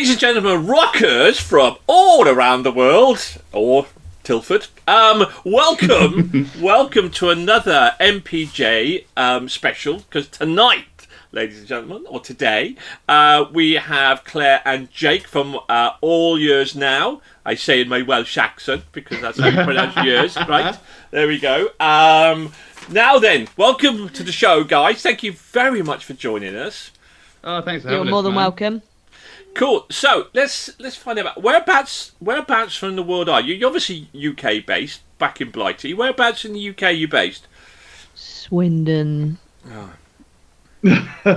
Ladies and gentlemen, rockers from all around the world, or Tilford, welcome to another MPJ special, because tonight, ladies and gentlemen, or today, we have Claire and Jake from Allears Now. I say in my Welsh accent, because that's how you pronounce years, right? There we go. Now then, welcome to the show, guys. Thank you very much for joining us. Oh, thanks for having us. You're more than welcome. Cool. So let's find out whereabouts from the world are you? You're obviously UK based, back in Blighty. Whereabouts in the UK are you based? Swindon. Oh.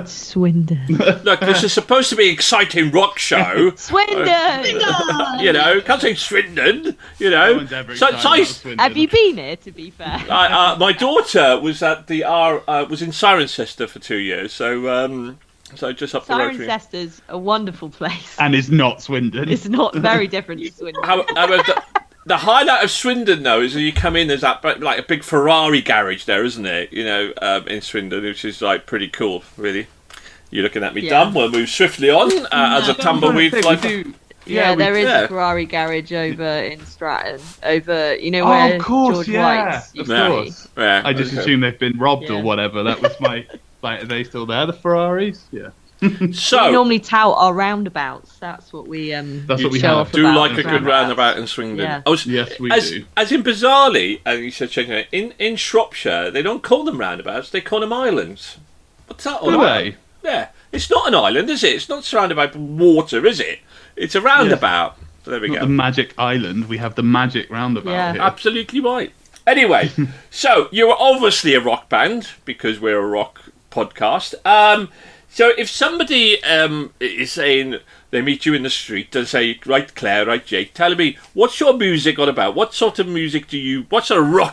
Swindon. Look, this is supposed to be an exciting rock show. Swindon. Can't say Swindon. Swindon. Have you been here? To be fair, my daughter was at the was in Cirencester for 2 years, so just up the road. Cirencester's a wonderful place, and it's not Swindon. It's not very different to Swindon. The highlight of Swindon, though, is when you come in, there's that like a big Ferrari garage there, isn't it? In Swindon, which is like pretty cool, really. You're looking at me dumb. We'll move swiftly on as a tumbleweed. There is a Ferrari garage over in Stratton, where George White's used to be. Yeah, I just assume they've been robbed or whatever. That was my. Are they still there, the Ferraris? Yeah. So we normally tout our roundabouts. That's what we That's what we show have. off do about like a good roundabout in Swindon. Yeah. Yes, we do. As in bizarrely, and you said checking it in Shropshire, they don't call them roundabouts; they call them islands. What's that all about? They? Yeah, it's not an island, is it? It's not surrounded by water, is it? It's a roundabout. Yes. So there we go. The magic island. We have the magic roundabout here. Absolutely right. Anyway, so you're obviously a rock band because we're a rock podcast. So if somebody is saying they meet you in the street and say, right, Claire, right, Jake, tell me, what's your music all about? What sort of rock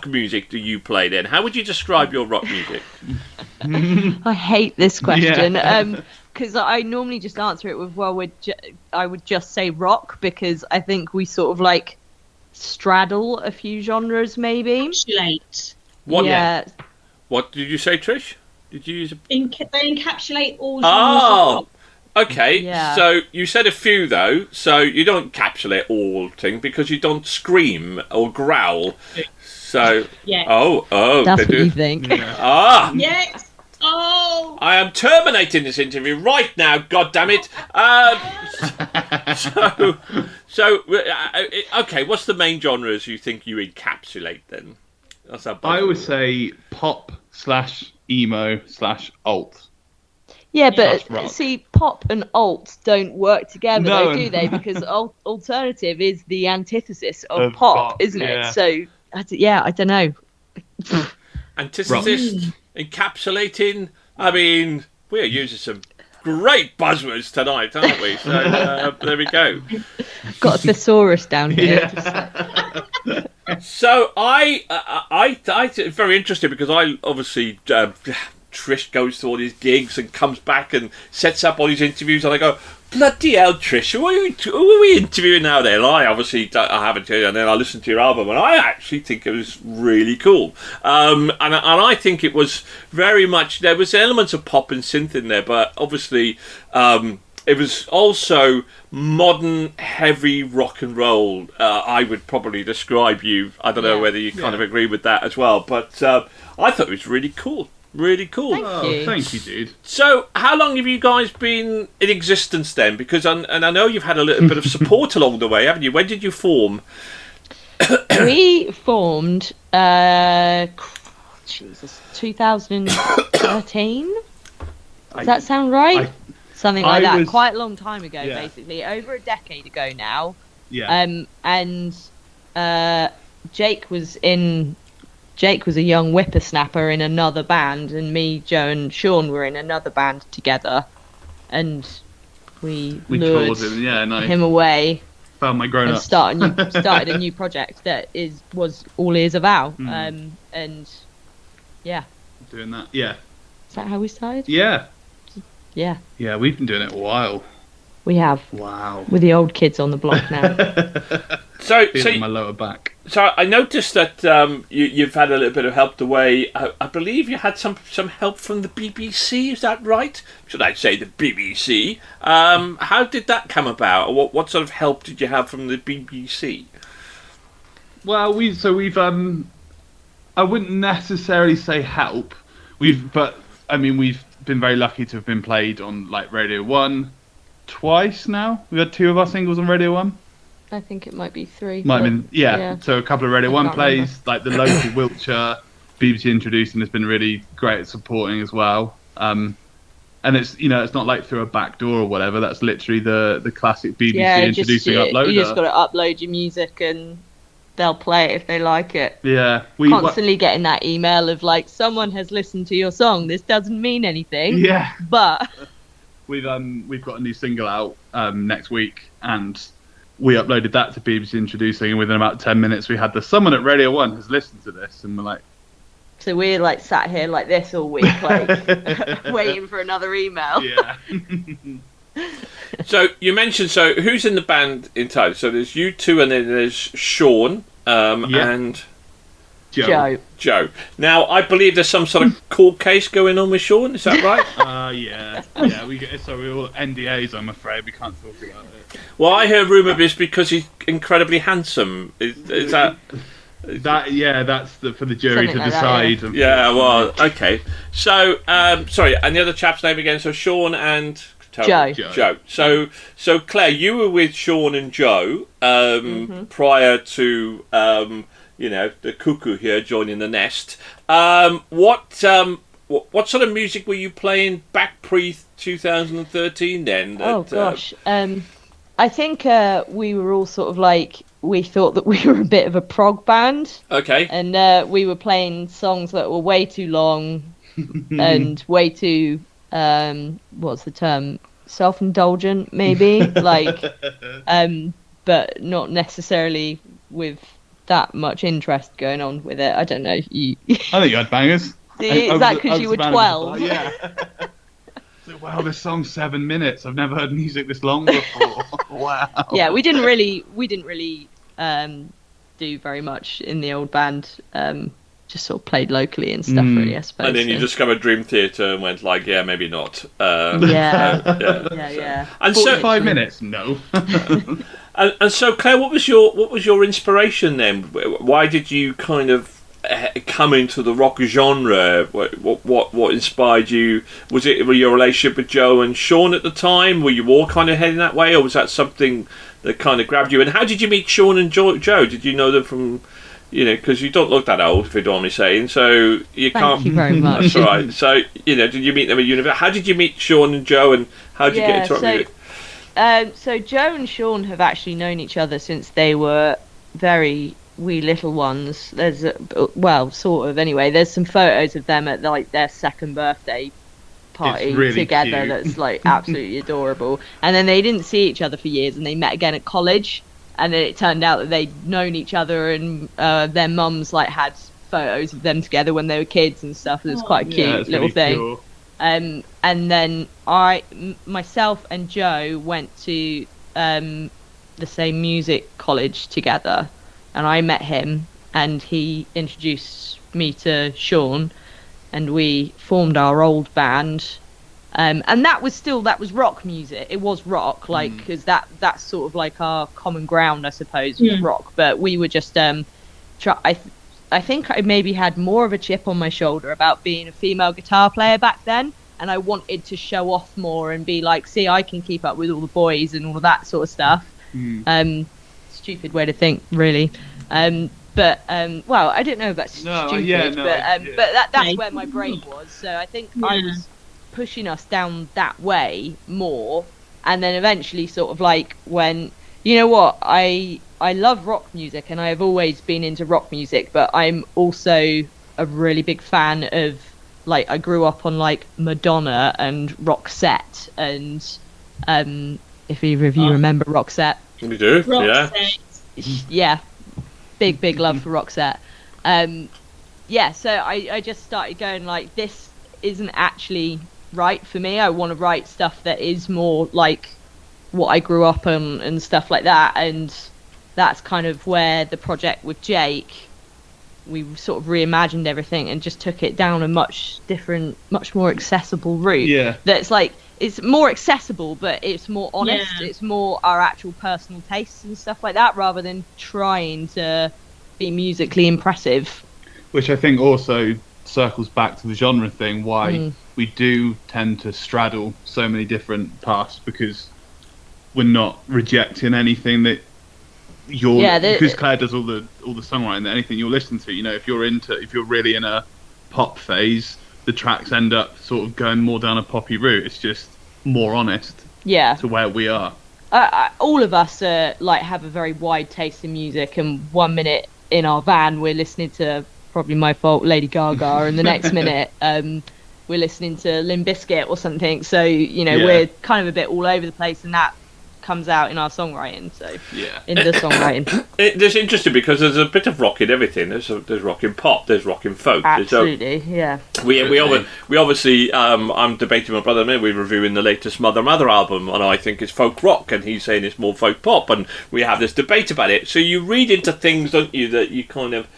music do you play then? How would you describe your rock music? I hate this question because I normally just answer it with, I would just say rock, because I think we sort of like straddle a few genres, maybe. Encapsulate. What? Yeah. What did you say, Trish? Did you use They encapsulate all genres of rock. Okay. Yeah. So you said a few though. So you don't encapsulate all things because you don't scream or growl. So yeah. Oh. That's what you think. Yeah. Yes. Oh. I am terminating this interview right now. God damn it. Okay. What's the main genres you think you encapsulate then? I would say pop/emo/alt. Yeah, but see, pop and alt don't work together, though, do they? Because alternative is the antithesis of pop, isn't it? So, I don't know. Antithesis, encapsulating. I mean, we are using some great buzzwords tonight, aren't we? So there we go. Got a thesaurus down here. Yeah. So I very interesting because I obviously Trish goes to all these gigs and comes back and sets up all these interviews, and I go, bloody hell, Trish, who are we interviewing now then? I haven't heard, and then I listened to your album, and I actually think it was really cool. And I think it was very much, there was elements of pop and synth in there, but obviously it was also modern, heavy rock and roll. I would probably describe you. I don't know whether you kind of agree with that as well, but I thought it was really cool. Really cool. Thank you, dude. So, how long have you guys been in existence then? Because, and I know you've had a little bit of support along the way, haven't you? When did you form? We formed, 2013. Does that sound right? Something like that. Quite a long time ago, basically. Over a decade ago now. Yeah. And Jake was a young whippersnapper in another band, and me, Joe, and Sean were in another band together, and we lured him away. Found my grown-up. And started a new project that was All Ears Avow. And yeah. Doing that. Yeah. Is that how we started? Yeah. Yeah. Yeah, we've been doing it a while. We have. Wow. We're the old kids on the block now. So my lower back. So I noticed that you've had a little bit of help the way. I believe you had some help from the BBC. Is that right? Should I say the BBC? How did that come about? What sort of help did you have from the BBC? Well, we've I wouldn't necessarily say help. We've been very lucky to have been played on like Radio 1 twice now. We've had 2 of our singles on Radio 1. I think it might be 3. Might have been, yeah. So a couple of Radio 1 plays, remember. like the local Wiltshire, BBC Introducing has been really great at supporting as well. And it's it's not like through a back door or whatever. That's literally the classic BBC Introducing uploader. You just got to upload your music and they'll play it if they like it. Yeah, Constantly getting that email of like, someone has listened to your song. This doesn't mean anything. Yeah, but we've got a new single out next week, and we uploaded that to BBC Introducing, and within about 10 minutes we had someone at Radio 1 has listened to this, and we're like... So we're like sat here like this all week, like waiting for another email. Yeah. So you mentioned, who's in the band in total? So there's you two, and then there's Sean and... Joe. Now, I believe there's some sort of court case going on with Sean, is that right? Yeah, we're all NDAs, I'm afraid, we can't talk about it. Well, I heard rumour of this because he's incredibly handsome. Is that... that's for the jury Something to like decide. that, Yeah, well, okay. So, sorry, and the other chap's name again? So Sean and... Joe. So Claire, you were with Sean and Joe prior to... the cuckoo here joining the nest. What sort of music were you playing back pre-2013 then? Gosh. I think we were all sort of like, we thought that we were a bit of a prog band. Okay. And we were playing songs that were way too long and way too, what's the term? Self-indulgent, maybe? But not necessarily with that much interest going on with it. I don't know. I think you had bangers. Is that because you were 12? Yeah. Wow, this song's 7 minutes. I've never heard music this long before. Wow. Yeah, we didn't really do very much in the old band. Just sort of played locally and stuff, really, I suppose. And then you discovered Dream Theater and went like, yeah, maybe not. Yeah. And 45 minutes? No. And so, Claire, what was your inspiration then? Why did you kind of come into the rock genre? What inspired you? Was it your relationship with Joe and Sean at the time? Were you all kind of heading that way, or was that something that kind of grabbed you? And how did you meet Sean and Joe? Did you know them from, because you don't look that old, if you don't mind me saying, so you can't... Thank you very much. That's all right. So, did you meet them at university? How did you meet Sean and Joe, and how did you get into rock music? So Joe and Sean have actually known each other since they were very wee little ones. There's sort of anyway. There's some photos of them at like their second birthday party really together. cute. That's like absolutely adorable. And then they didn't see each other for years, and they met again at college. And then it turned out that they'd known each other, and their mums like had photos of them together when they were kids and stuff. It was quite a cute little really thing. Cool. And then myself and Joe went to the same music college together, and I met him, and he introduced me to Sean, and we formed our old band. And that was rock music. It was rock, because that's sort of like our common ground, I suppose, with rock. But we were just I think I maybe had more of a chip on my shoulder about being a female guitar player back then, and I wanted to show off more and be like, see, I can keep up with all the boys and all of that sort of stuff. Stupid way to think, really. But I don't know if that's stupid, but that's where my brain was. So I think I was pushing us down that way more, and then eventually sort of like when, I love rock music, and I have always been into rock music, but I'm also a really big fan of, like, I grew up on like Madonna and Roxette, and if either of you remember Roxette. We do, Roxette. Yeah, big love for Roxette. So I just started going like, this isn't actually right for me. I want to write stuff that is more like what I grew up on and stuff like that, and that's kind of where the project with Jake, we sort of reimagined everything and just took it down a much more accessible route. Yeah. That's like, it's more accessible, but it's more honest. Yeah. It's more our actual personal tastes and stuff like that, rather than trying to be musically impressive. Which I think also circles back to the genre thing, why we do tend to straddle so many different paths, because we're not rejecting anything that because Claire does all the songwriting, that anything you're listening to, if you're really in a pop phase, the tracks end up sort of going more down a poppy route. It's just more honest to where we are. All of us have a very wide taste in music, and 1 minute in our van we're listening to Probably My Fault, Lady Gaga, and the next minute we're listening to Limp Bizkit or something. So we're kind of a bit all over the place, and that comes out in our songwriting. So in the songwriting, it's interesting because there's a bit of rock in everything. There's rock in pop, there's rock in folk. Absolutely, yeah. We obviously I'm debating with my brother. We're reviewing the latest Mother album, and I think it's folk rock, and he's saying it's more folk pop, and we have this debate about it. So you read into things, don't you, that you kind of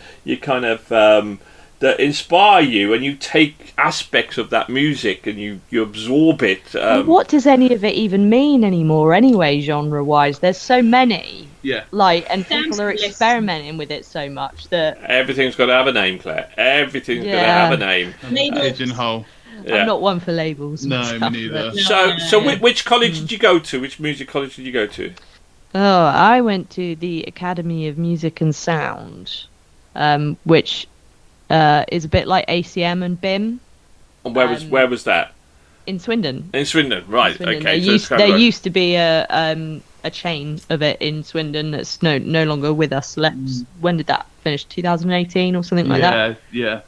that inspire you, and you take aspects of that music and you absorb it. What does any of it even mean anymore anyway, genre-wise? There's so many. Yeah. And people are experimenting with it so much that... Everything's got to have a name, Claire. Everything's got to have a name. Pigeonhole. Yeah. I'm not one for labels. No, me neither. So which college did you go to? Which music college did you go to? Oh, I went to the Academy of Music and Sound, which... is a bit like ACM and BIM. And where was that? In Swindon. In Swindon, right? Swindon. Okay. There used to be a chain of it in Swindon that's no longer with us. When did that finish? 2018 or something like that. Yeah.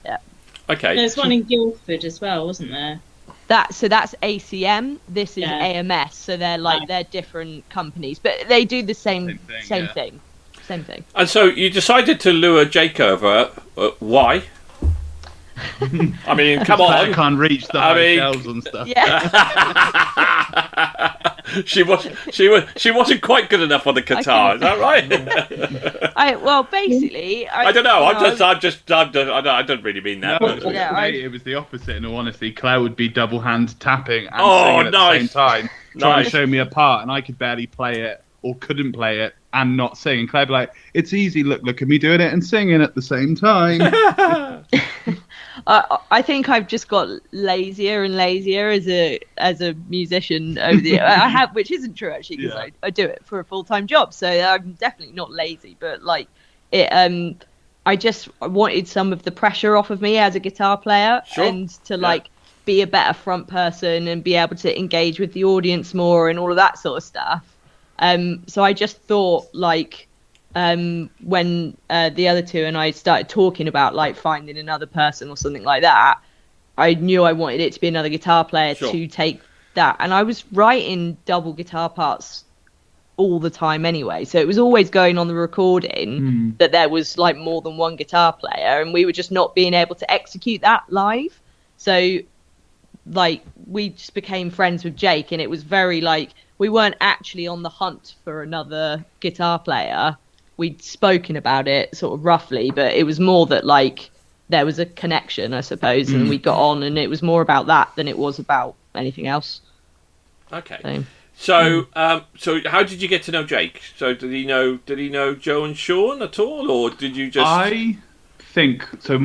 Okay. There's one in Guildford as well, wasn't there? That's ACM. This is AMS. So they're different companies, but they do the same thing. Same thing. And so you decided to lure Jake over. Why? I mean, come on. I can't reach the hotels and stuff. Yeah. she wasn't quite good enough on the guitar. Is that right? Basically, I don't know. I don't really mean that. No, it was the opposite. In all honesty, Claire would be double hand tapping and singing at the same time, trying to show me a part, and I could barely play it or couldn't play it and not sing. And Claire'd be like, "It's easy. Look at me doing it and singing at the same time." I think I've just got lazier and lazier as a musician over the I have, which isn't true actually, because I do it for a full-time job, so I'm definitely not lazy, but I just wanted some of the pressure off of me as a guitar player, and to be a better front person and be able to engage with the audience more and all of that sort of stuff. So I just thought when the other two and I started talking about finding another person or something like that, I knew I wanted it to be another guitar player to take that. And I was writing double guitar parts all the time anyway, so it was always going on the recording that there was more than one guitar player, and we were just not being able to execute that live. So we just became friends with Jake, and it was very we weren't actually on the hunt for another guitar player. We'd spoken about it sort of roughly, but it was more that there was a connection, I suppose, and we got on, and it was more about that than it was about anything else. Okay. So how did you get to know Jake? So did he know Joe and Sean at all, or did you just? I think so.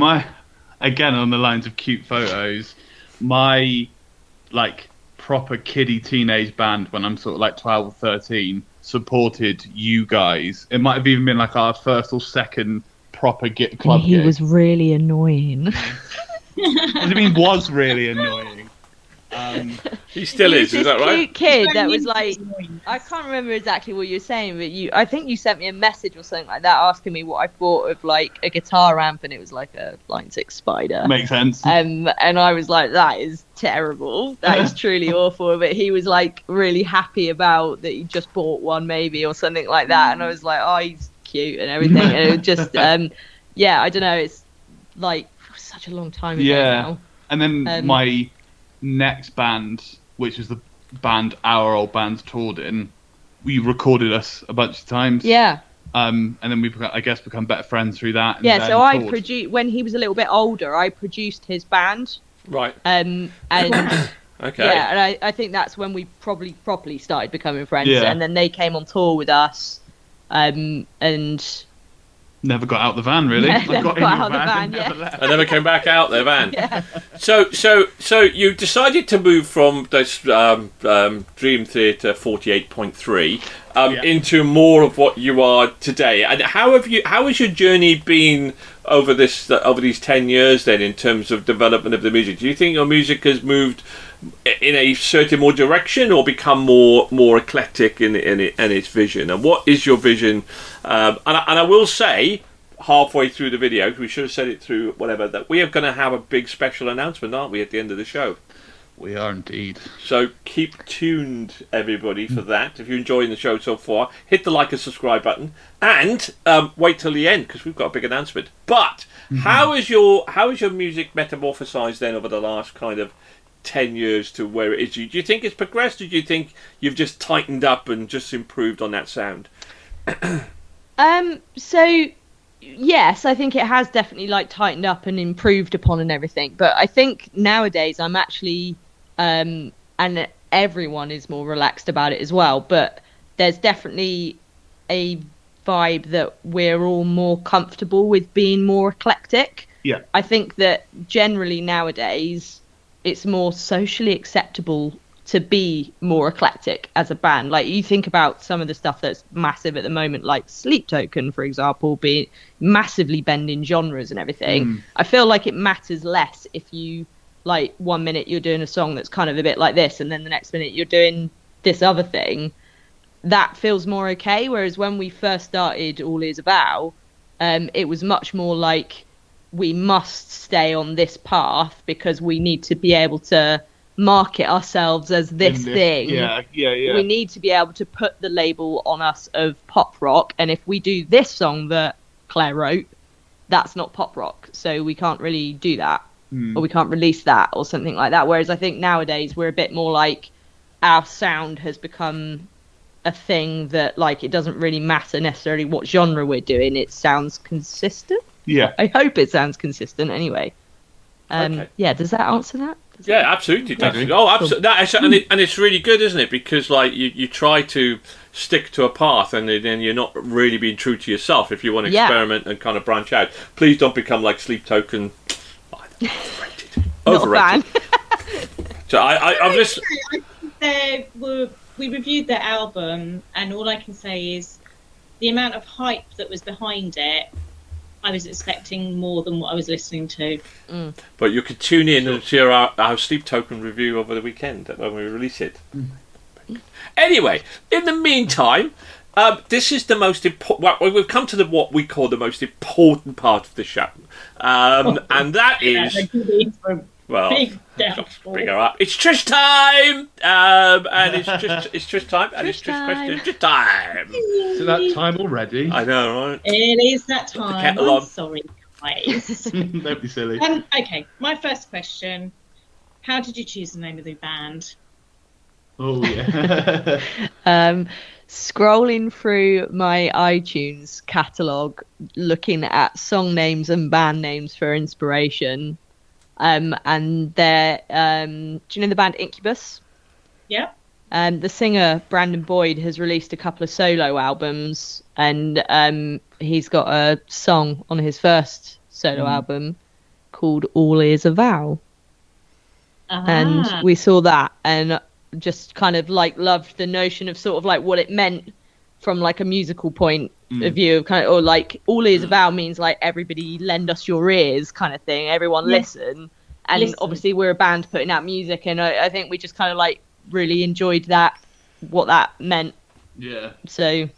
Again, on the lines of cute photos, my proper kiddie teenage band when I'm sort of 12 or 13 supported you guys. It might have even been our first or second proper club he gig. Was really annoying. What do you mean was really annoying? He still is that right? Cute kid that was I can't remember exactly what you were saying, but I think you sent me a message or something like that asking me what I thought of a guitar amp, and it was a Line 6 Spider. Makes sense. And I was like, that is terrible. That is truly awful. But he was really happy about that he just bought one maybe or something like that, and I was like, oh, he's cute and everything. And it was just I don't know, it's such a long time ago now. And then my next band, which was the band our old bands toured in, we recorded us a bunch of times. And then we, I guess, become better friends through that. And Yeah, then so I toured. produced when he was a little bit older. I produced his band, Right. and Okay. yeah, and I think that's when we probably properly started becoming friends. Yeah. And then they came on tour with us, and Never got out the van, really. Yeah, I never got in got the out the van van, and never yeah. left. I never came back out there, van. yeah, So you decided to move from this Dream Theatre 48.3 Yeah. into more of what you are today. And how has your journey been over these 10 years then, in terms of development of the music? Do you think your music has moved in a certain more direction, or become more eclectic in its vision? And what is your vision? And I will say, halfway through the video, we should have said it through whatever, that we are going to have a big special announcement, aren't we, at the end of the show? We are indeed. So keep tuned, everybody, for that. If you're enjoying the show so far, hit the like and subscribe button, and wait till the end, because we've got a big announcement. But how is your music metamorphosized then over the last kind of 10 years to where it is? Do you think it's progressed, or do you think you've just tightened up and just improved on that sound? So yes, I think it has definitely like tightened up and improved upon and everything. But I think nowadays I'm actually, and everyone is more relaxed about it as well. But there's definitely a vibe that we're all more comfortable with being more eclectic. Yeah. I think that generally nowadays it's more socially acceptable to be more eclectic as a band. Like, you think about some of the stuff that's massive at the moment, like Sleep Token, for example, being massively bending genres and everything. I feel like it matters less if you, like, 1 minute you're doing a song that's kind of a bit like this, and then the next minute you're doing this other thing. That feels more okay. Whereas when we first started All Ears Avow, it was much more like, we must stay on this path because we need to be able to market ourselves as this thing. Yeah. We need to be able to put the label on us of pop rock, and if we do this song that Claire wrote, that's not pop rock, so we can't really do that, or we can't release that, or something like that. Whereas I think nowadays we're a bit more like, our sound has become a thing that, like, it doesn't really matter necessarily what genre we're doing, it sounds consistent. Yeah. I hope it sounds consistent anyway. Okay. Yeah, does that answer that? Yeah, absolutely. Okay. Oh, absolutely. And it's really good, isn't it? Because, like, you try to stick to a path, and then you're not really being true to yourself. If you want to experiment and kind of branch out, please don't become like Sleep Token. Overrated. Not a fan. So I've listened. We reviewed their album, and all I can say is the amount of hype that was behind it, I was expecting more than what I was listening to. But you could tune in and hear our Sleep Token review over the weekend when we release it. Anyway, in the meantime, this is the most important. Well, we've come to what we call the most important part of the show, and that is. Well, just bring her up. It's Trish time, and it's Trish time, and it's Trish question. Trish time. So that time already. I know, right? It is that time. kettle I'm on. sorry, guys. Don't be silly. Okay, my first question: how did you choose the name of the band? Oh yeah. Scrolling through my iTunes catalogue, looking at song names and band names for inspiration. And they're, do you know the band Incubus? Yeah. The singer Brandon Boyd has released a couple of solo albums, and he's got a song on his first solo album called All Ears Avow. And we saw that and just kind of like loved the notion of sort of like what it meant from like a musical point of view, of kind of, or like All Ears Avow means like everybody lend us your ears kind of thing, everyone listen. And obviously we're a band putting out music, and I think we just kind of like really enjoyed that, what that meant. Yeah. So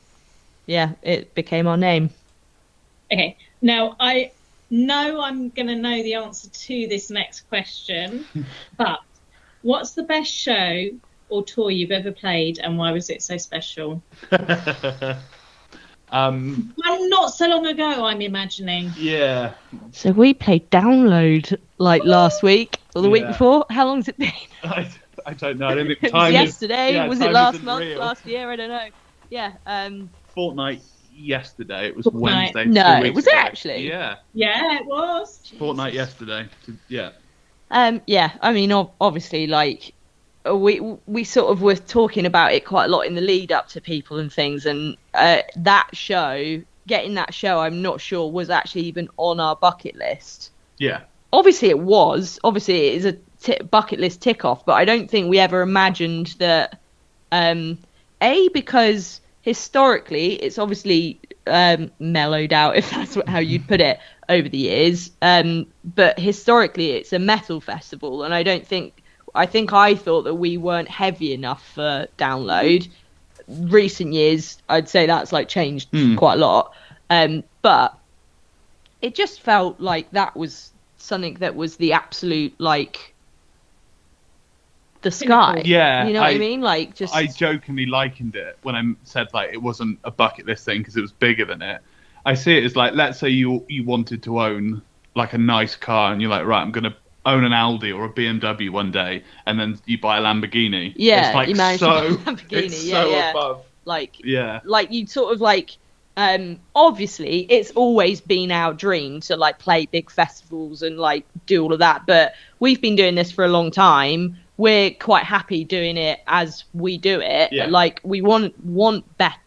yeah, it became our name. Okay, now I know I'm going to know the answer to this next question, but what's the best show or tour you've ever played, and why was it so special? One not so long ago, I'm imagining. Yeah. So we played Download like last week or the week before. How long has it been? I don't know. I don't think It was time yesterday. is, was time it last isn't month? real. Last year? I don't know. Yeah. Fortnight. yesterday. It was Fortnight. Wednesday. No, 2 weeks was it ago. actually? Yeah. Yeah, it was. Fortnight yesterday. Yeah. Yeah, I mean, obviously, like, we sort of were talking about it quite a lot in the lead up to people and things, and getting that show, I'm not sure was actually even on our bucket list. Yeah. Obviously it was. Obviously it is a bucket list tick off, but I don't think we ever imagined that, because historically it's obviously mellowed out, if that's how you'd put it, over the years. But historically it's a metal festival, and I thought that we weren't heavy enough for download. Recent years, I'd say that's like changed quite a lot. But it just felt like that was something that was the absolute, like, the sky. Yeah. You know what I mean? Like, just... I jokingly likened it when I said, like, it wasn't a bucket list thing because it was bigger than it. I see it as, like, let's say you wanted to own, like, a nice car, and you're like, right, I'm going to own an Audi or a BMW one day, and then you buy a Lamborghini. Yeah, it's like you managed to buy a Lamborghini. It's yeah, so yeah. above. Like, yeah. Like, you sort of, like... obviously it's always been our dream to, like, play big festivals and, like, do all of that, but we've been doing this for a long time. We're quite happy doing it as we do it. Yeah. Like, we want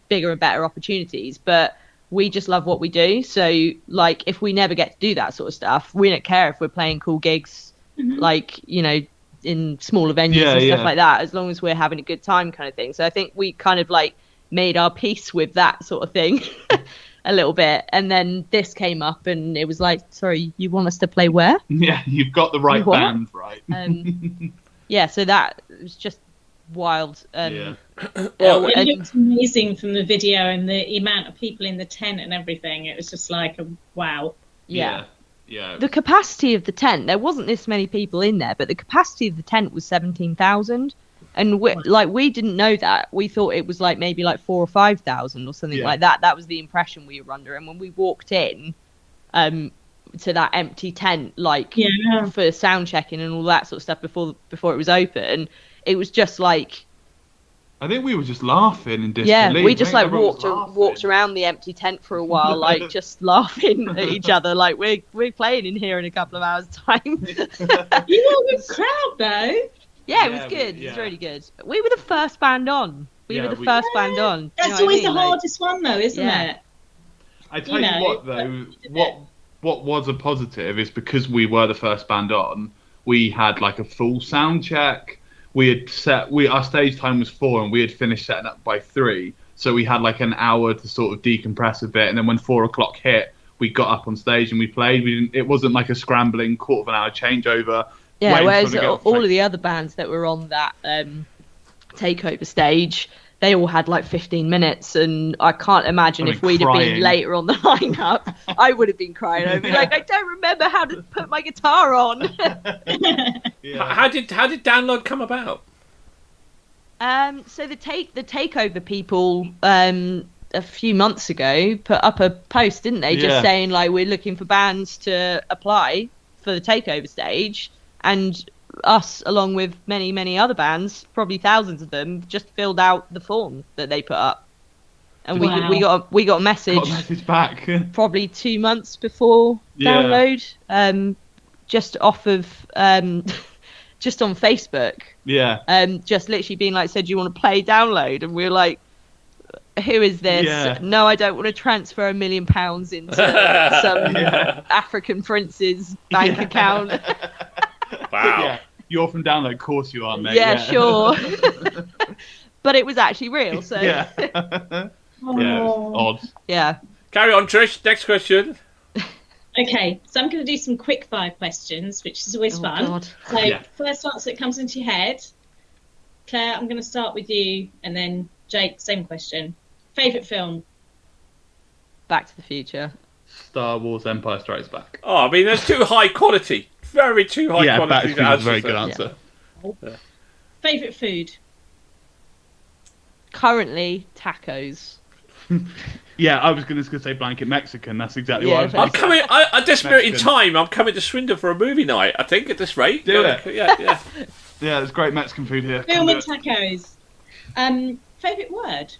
bigger and better opportunities, but we just love what we do. So, like, if we never get to do that sort of stuff, we don't care if we're playing cool gigs, like, you know, in smaller venues and stuff like that, as long as we're having a good time, kind of thing. So I think we kind of, like, made our peace with that sort of thing a little bit, and then this came up and it was like, sorry, you want us to play where? Yeah, you've got the right band, right? Yeah, so that was just wild. It looked amazing from the video, and the amount of people in the tent and everything. It was just like, wow. Yeah. Yeah. The capacity of the tent, there wasn't this many people in there, but the capacity of the tent was 17,000. And we didn't know that. We thought it was like maybe like 4,000 or 5,000 or something like that. That was the impression we were under. And when we walked in to that empty tent, like for sound checking and all that sort of stuff before it was open, it was just like, I think we were just laughing in disbelief. Yeah, we just like walked around the empty tent for a while, like just laughing at each other, like we're playing in here in a couple of hours' time. You were a good crowd though. Yeah, it was good. It was really good. We were the first band on. We were the first band on. That's always the hardest one, though, isn't it? I tell you what, though, what was a positive is because we were the first band on, we had like a full sound check. Our stage time was 4, and we had finished setting up by 3. So we had like an hour to sort of decompress a bit, and then when 4 o'clock hit, we got up on stage and we played. It wasn't like a scrambling quarter of an hour changeover. Yeah, whereas all of the other bands that were on that takeover stage, they all had like 15 minutes, and I can't imagine if we'd have been later on the lineup, I would have been crying. I'd be like, I don't remember how to put my guitar on. How did download come about? So the takeover people a few months ago put up a post, didn't they? Just saying like, we're looking for bands to apply for the takeover stage. And us, along with many, many other bands, probably thousands of them, just filled out the form that they put up. And we got a message. Got a message back. Probably 2 months before download. Just off of just on Facebook. Yeah. Just literally being like, said, do you want to play download? And we were like, who is this? Yeah. No, I don't want to transfer £1 million into some African prince's bank account. Wow. Yeah. You're from download, of course you are, mate. Yeah, sure. But it was actually real, so. Yeah. Yeah, it was odd. Yeah. Carry on, Trish. Next question. Okay, so I'm going to do some quick fire questions, which is always fun. God. So, first answer that comes into your head. Claire, I'm going to start with you, and then Jake, same question. Favourite film? Back to the Future. Star Wars Empire Strikes Back. Oh, I mean, there's too high quality. Very too high quality. Back to the Future is a very good answer. Yeah. Favourite food? Currently, tacos. Yeah, I was going to say blanket Mexican. That's exactly what I was I'm coming. At this point in time, I'm coming to Swindon for a movie night. I think at this rate. Do it. Yeah. Yeah, there's great Mexican food here. Film and tacos. Favourite word?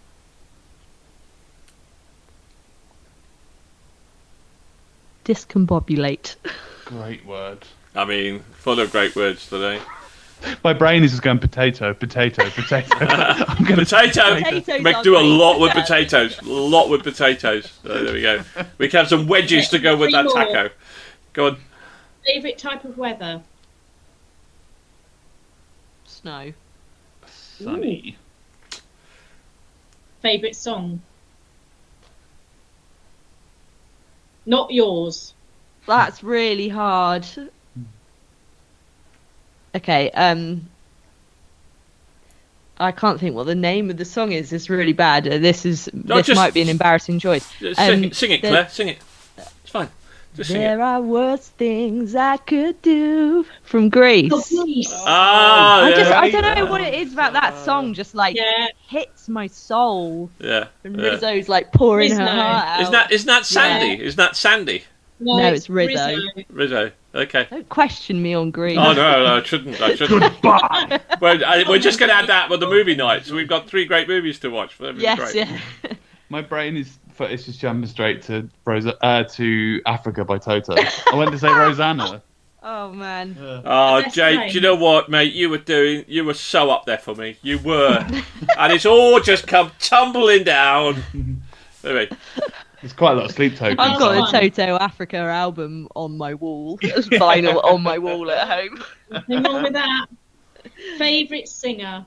Discombobulate. Great word. I mean, full of great words today. My brain is just going potato, potato, potato. I'm going Potato. Potatoes Make are do a great. lot with potatoes. A lot with potatoes. So there we go. We can have some wedges to go with that Three more. taco. Go on. Favourite type of weather? Snow. Sunny. Favourite song? Not yours. That's really hard. Okay, I can't think what the name of the song is. It's really bad. This might be an embarrassing choice. Sing it, Claire. Sing it. It's fine. Just sing There it. are worse things I could do from Greece. Ah, yeah. I don't know what it is about that song. Just like Yeah. hits my soul. Yeah. And yeah. Rizzo's like pouring her Rizzo. heart out. Isn't that Sandy? Yeah. Isn't that Sandy? No, it's Rizzo. Rizzo. Okay. Don't question me on Greece. Oh no, I shouldn't. Goodbye. Well, we're just going to add that with the movie night. So we've got 3 great movies to watch. That'd be Yes, great. yeah. My brain is it's just jumping straight to to Africa by Toto. I went to say Rosanna. Oh man. Oh, Best Jake, name. do you know what, mate? You were so up there for me. You were. And it's all just come tumbling down. Anyway, There's quite a lot of sleep tokens. I've got Fun. a Toto Africa album on my wall. There's vinyl on my wall at home. Nothing wrong with that. Favourite singer?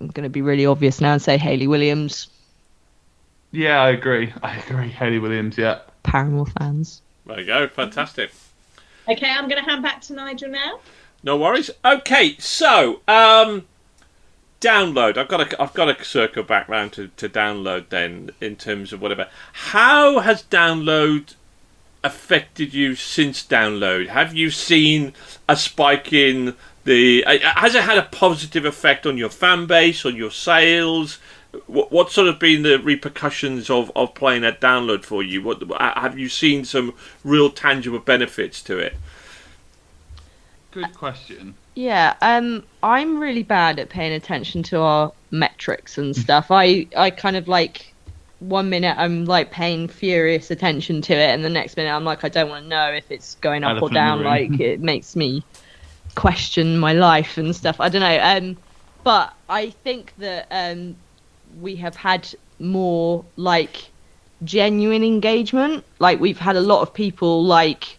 I'm going to be really obvious now and say Hayley Williams. Yeah, I agree. Hayley Williams, yeah. Paramore fans. there you go. Fantastic. Okay, I'm going to hand back to Nigel now. No worries. Okay, so download. I've got to circle back round to download then in terms of whatever. How has download affected you since download? Have you seen a spike in the? Has it had a positive effect on your fan base, on your sales? What sort of been the repercussions of playing at download for you? What have you seen some real tangible benefits to it? Good question. Yeah, I'm really bad at paying attention to our metrics and stuff. I kind of like 1 minute I'm like paying furious attention to it, and the next minute I'm like I don't want to know if it's going up or Elephant in the down. room. Like it makes me question my life and stuff. I don't know. But I think that we have had more like genuine engagement. Like we've had a lot of people like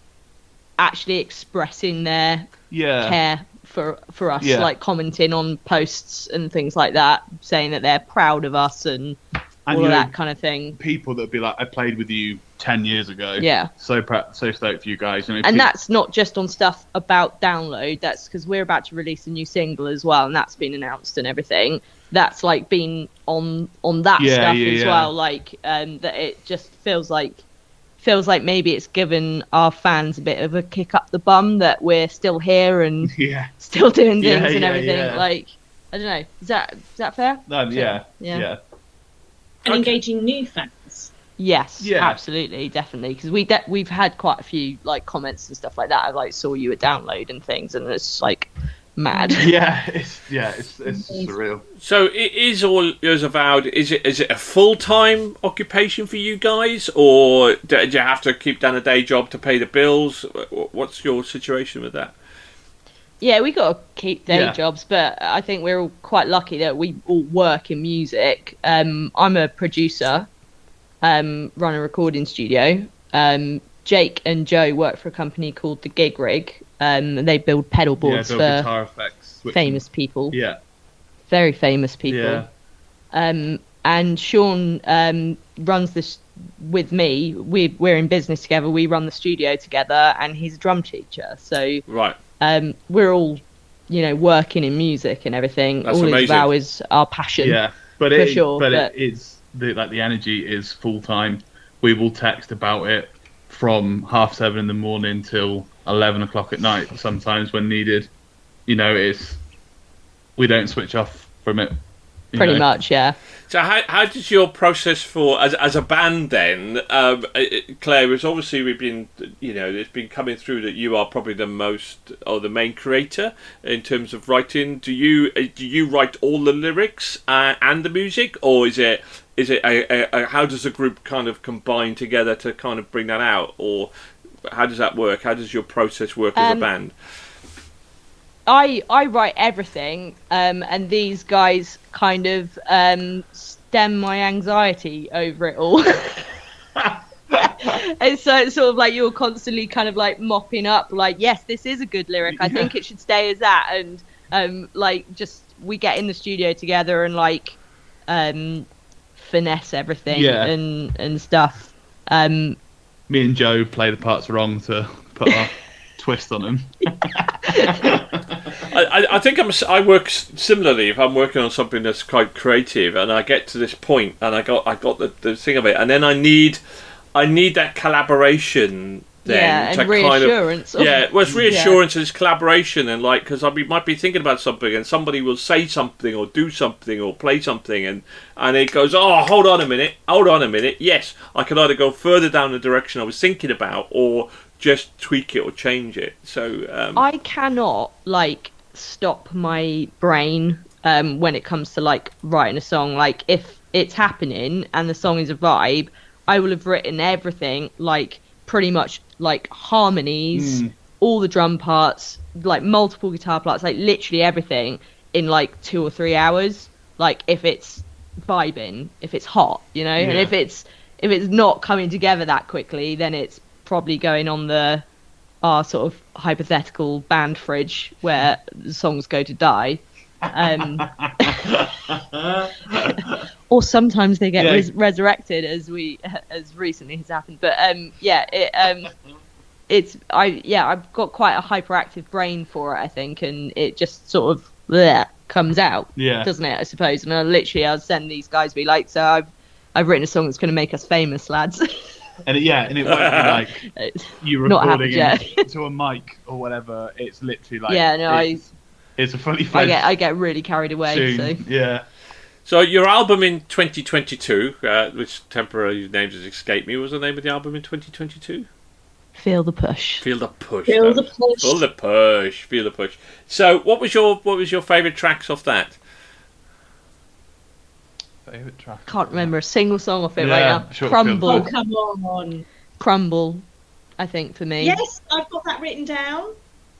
actually expressing their care for us, Yeah. like commenting on posts and things like that, saying that they're proud of us and all you of know, that kind of thing. People that'd be like, I played with you 10 years ago. Yeah. So stoked for you guys. You know, And that's not just on stuff about download. That's because we're about to release a new single as well, and that's been announced and everything. That's like been on that stuff as well. Like that it just feels like maybe it's given our fans a bit of a kick up the bum that we're still here and still doing things and everything. Yeah. Like I don't know. Is that fair? Yeah. And Okay. engaging new fans. Yes, Yeah. absolutely, definitely. Because we've had quite a few like comments and stuff like that. I like saw you at download and things, and it's like mad. It's surreal. So it is all Ears Avowed. Is it a full-time occupation for you guys, or do you have to keep down a day job to pay the bills? What's your situation with that? Yeah, we got to keep day Yeah. jobs, but I think we're all quite lucky that we all work in music. I'm a producer, run a recording studio. Jake and Joe work for a company called The Gig Rig. They build pedal boards build for guitar effects. famous people. Yeah. Very famous people. Yeah. And Sean runs this with me. We're in business together. We run the studio together, and he's a drum teacher. So Right. we're all, working in music and everything. That's all amazing. Ears Avow is our passion. Yeah. But For sure, but- it's the energy is full time. We will text about it from 7:30 in the morning till 11 o'clock at night. Sometimes when needed, we don't switch off from it. Pretty much, yeah. So how does your process for as a band then, Claire? It's obviously we've been it's been coming through that you are probably the most or the main creator in terms of writing. Do you write all the lyrics and the music, or is it is it how does the group kind of combine together to kind of bring that out, or how does that work? How does your process work as a band? I write everything, and these guys kind of stem my anxiety over it all. And so it's sort of like you're constantly kind of like mopping up, like, yes, this is a good lyric. I think it should stay as that. And like, just we get in the studio together and like finesse everything and stuff. Me and Joe play the parts wrong to put our twist on them. I think I work similarly. If I'm working on something that's quite creative, and I get to this point, and I got the thing of it, and then I need that collaboration. Then and reassurance. Kind of, well, it's reassurance and it's collaboration, and like, because might be thinking about something, and somebody will say something or do something or play something, and it goes, oh, hold on a minute. Yes, I can either go further down the direction I was thinking about, or just tweak it or change it. So I cannot like stop my brain when it comes to like writing a song. Like, if it's happening and the song is a vibe, I will have written everything, like pretty much like harmonies, all the drum parts, like multiple guitar parts, like literally everything in like 2 or 3 hours. Like, if it's vibing, if it's hot, and if it's not coming together that quickly, then it's probably going on our sort of hypothetical band fridge where the songs go to die. Or sometimes they get resurrected, as recently has happened. But I've got quite a hyperactive brain for it, I think, and it just sort of comes out, doesn't it? I suppose. And I'll send these guys, be like, so I've written a song that's going to make us famous, lads. And it won't be like you recording into a mic or whatever. It's literally like it's a fully fledged. I get really carried away. Tune. So. So your album in 2022, which temporarily names has escaped me, what was the name of the album in 2022? Feel the push. Feel the push. Feel the push. Feel the push. Feel the push. So what was your favourite tracks off that? Favourite track? Can't remember a single song off it right now. Sure, Crumble. Oh, come on. Crumble, I think, for me. Yes, I've got that written down.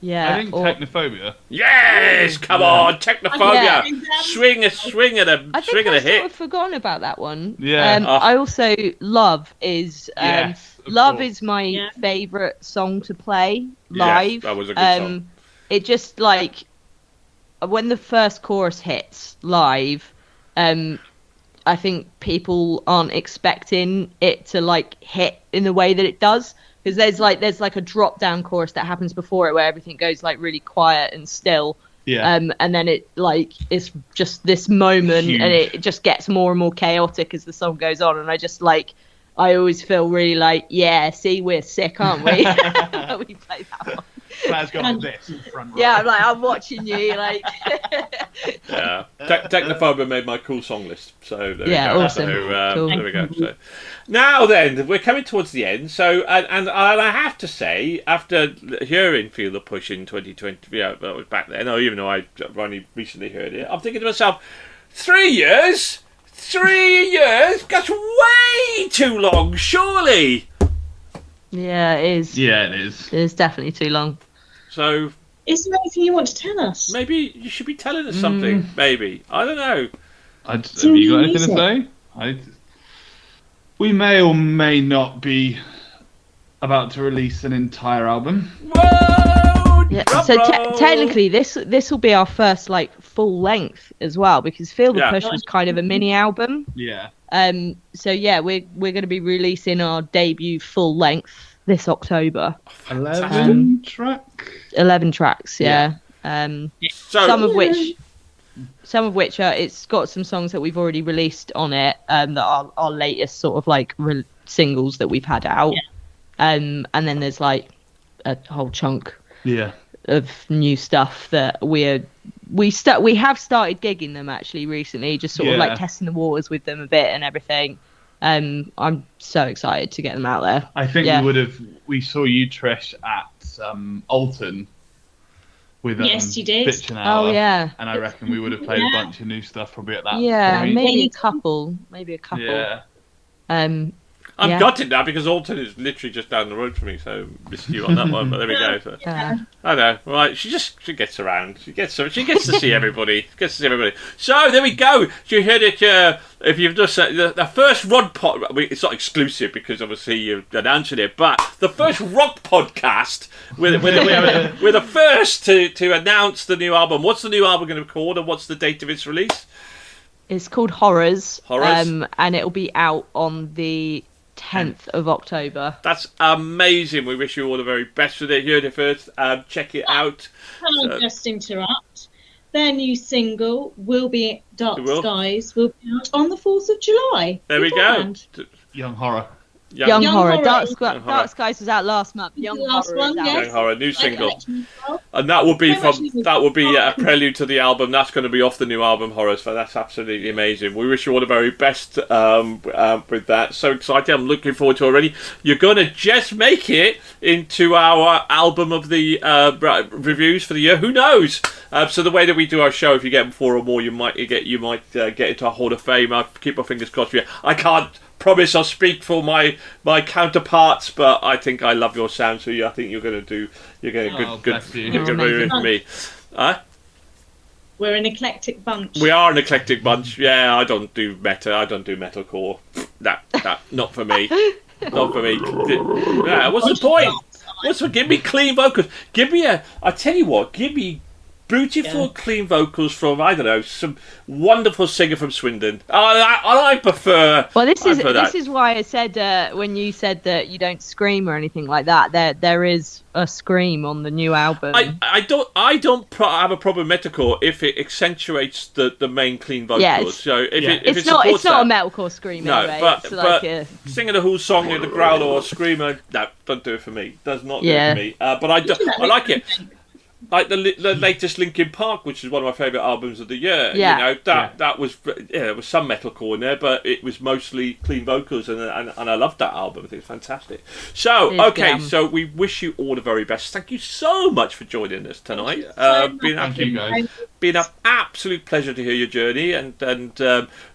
Yeah. I think Technophobia. Yes, come on, Technophobia. Swing a I think I've hit. sort of forgotten about that one. Yeah. I also Love is Love is my favourite song to play live. Yes, that was a good song. It just like when the first chorus hits live, I think people aren't expecting it to like hit in the way that it does. Because there's like a drop down chorus that happens before it where everything goes like really quiet and still. Yeah. And then it like it's just this moment, and it just gets more and more chaotic as the song goes on. And I always feel really like, see, we're sick, aren't we? We play that one. Claire's got this in front row. Yeah, I'm watching you, like. Yeah, Technophobia made my cool song list. So there we go. Awesome. So, Cool. there we go. So now then, we're coming towards the end. So and I have to say, after hearing "Feel the Push" in 2020, that was back then. Or even though I only recently heard it, I'm thinking to myself, 3 years. 3 years? That's way too long, surely. Yeah, it is. Yeah, it is. It is definitely too long. So Is there anything you want to tell us? maybe you should be telling us something. Maybe, I don't know. Have you got anything to say? We may or may not be about to release an entire album. Whoa! Yeah. So technically, this will be our first like full length as well, because Feel the Push was kind of a mini album. Yeah. So yeah, we're going to be releasing our debut full length this October. 11 track. 11 tracks. Yeah. So, Some of which it's got some songs that we've already released on it, that are our latest sort of like singles that we've had out. Yeah. And then there's like a whole chunk of new stuff that we have started gigging them actually recently, just sort of like testing the waters with them a bit and everything. I'm so excited to get them out there. I think we saw you, Trish, at Alton with Yes, you did. Bitch an Hour. Oh, yeah. And I reckon we would have played a bunch of new stuff probably at that Yeah, point. maybe a couple. Yeah. I'm gutted now because Alton is literally just down the road from me, so missed you on that one. But there we go. So. I know, right? She gets around. She gets to see everybody. So there we go. You heard it. If you've just the first rock pod, it's not exclusive because obviously you're announcing it, but the first rock podcast we're the first to announce the new album. What's the new album going to be called, and what's the date of its release? It's called Horrors. Horrors. And it'll be out on the 10th of October. That's amazing. We wish you all the very best with it. You heard it first. Check it out. Can I just interrupt? Their new single will be Dark Skies will be out on the 4th of July. There we go. Young Horror. Young Horror. Dark Horror. Skies was out last month. Young Horror is out. Young Horror, new single. And that will be a prelude to the album. That's going to be off the new album, Horrors. So that's absolutely amazing. We wish you all the very best with that. So excited. I'm looking forward to it already. You're going to just make it into our album of the reviews for the year. Who knows? So the way that we do our show, if you get 4 or more, you might get into our Hall of Fame. I keep my fingers crossed for you. I can't promise I'll speak for my counterparts, but I think I love your sound, so I think you're going to good for me. We're an eclectic bunch. We are an eclectic bunch. Yeah, I don't do metalcore. That not for me. Not for me. Yeah, what's the point? Give me clean vocals. Give me beautiful, clean vocals from, I don't know, some wonderful singer from Swindon. I prefer. Well, this is why I said when you said that you don't scream or anything like that. There is a scream on the new album. I don't have a problem with metalcore if it accentuates the main clean vocals. Yeah, so it's not a metalcore scream. No, anyway. but singing a whole song in the growler or a screamer, no, don't do it for me. Does not do it for me. But I like it. Like the latest Linkin Park, which is one of my favourite albums of the year. Yeah. That was there was some metalcore in there, but it was mostly clean vocals, and I loved that album. I think it's fantastic. So so we wish you all the very best. Thank you so much for joining us tonight. Been an absolute pleasure to hear your journey and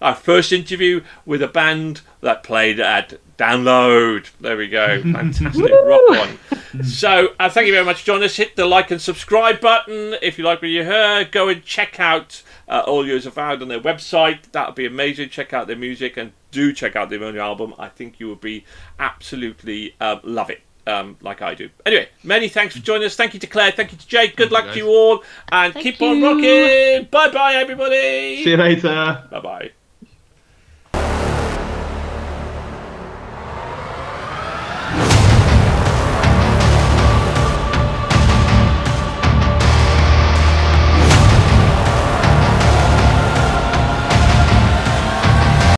our first interview with a band that played at Download. There we go. Fantastic. Rock on. So thank you very much for joining us. Hit the like and subscribe button if you like what you heard. Go and check out All Ears Avow on their website. That would be amazing. Check out their music and do check out their new album. I think you will be absolutely love it. Like I do. Anyway, many thanks for joining us. Thank you to Claire. Thank you to Jake. Good luck to you all. And keep on rocking. Bye-bye, everybody. See you later. Bye-bye.